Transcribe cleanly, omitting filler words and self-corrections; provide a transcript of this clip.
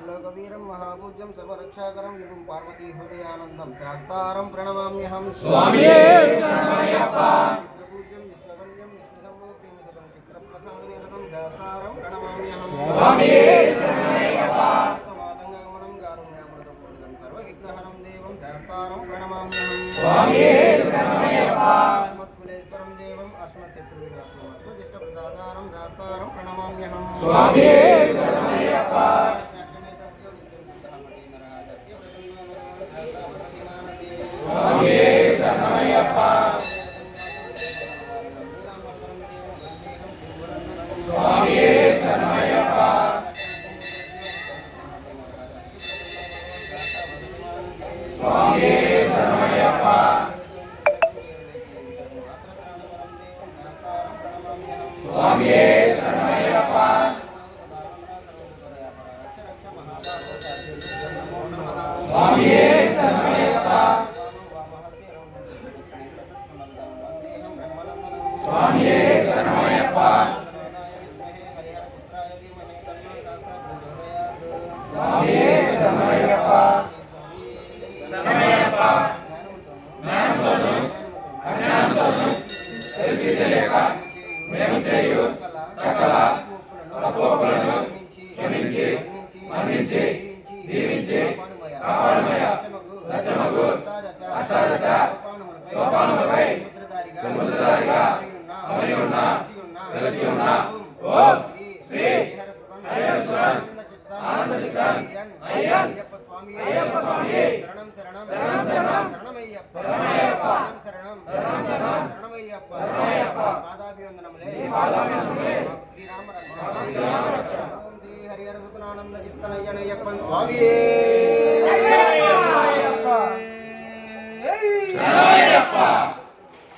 लोकवीरं महापूज्यं सर्वरक्षाकरं विभुं पार्वती हृदयानन्दं शास्तारं प्रणमाम्यहं स्वामी शरणमय्यप्पा पूज्यं विश्ववन्द्यं विष्णुसम्मूर्तिं चित्रप्रसादनिरतं शास्तारं प्रणमाम्यहं स्वामी शरणमय्यप्पा मातङ्गमनं कारुण्यामृतं सर्वविघ्नहरं देवं शास्तारं प्रणमाम्यहं स्वामी शरणमय्यप्पा मत्कुलेश्वरं देवं अस्मत्शत्रुविनाशनमस्मज्येष्ठप्रदातारं शास्तारं प्रणमाम्यहं स्वामी शरणमय्यप्पा स्वामी शरणमय्यप्पा स्वामी शरणमय्यप्पा स्वामी शरणमय्यप्पा स्वामी शरणमय्यप्पा स्वामी शरणमय्यप्पा स्वामी शरणमय्यप्पा स्वामी शरणमय्यप्पा शरणमय्यप्पा జ్ఞానంతోను అజ్ఞానంతోను తెలిసి తెలియక మేము చేయు సకల తప్పులను క్షమించి మన్నించి దీవించి కాపాడమయ్యా సత్యమగు అష్టాదశ సోపానములపై సముద్రధారిగా అమరి ఉన్న వెలసి ఉన్న ఓం శ్రీ హరిహరసుతన్ ఆనందచిత్త అయ్యప్ప స్వామి శరణం శరణం శరణం శరణం శరణమయ్యప్ప శరణమయ్యప్ప శరణం శరణం శరణం శరణమయ్యప్ప శరణమయ్యప్ప పాదాభివందనములే పాదాభివందనములే శ్రీరామ రక్ష ఓం శ్రీ హరిహరసుతనానందచిత్తనయ్యనయ్యప్పన్ స్వామియే శరణమయ్యప్ప శరణమయ్యప్ప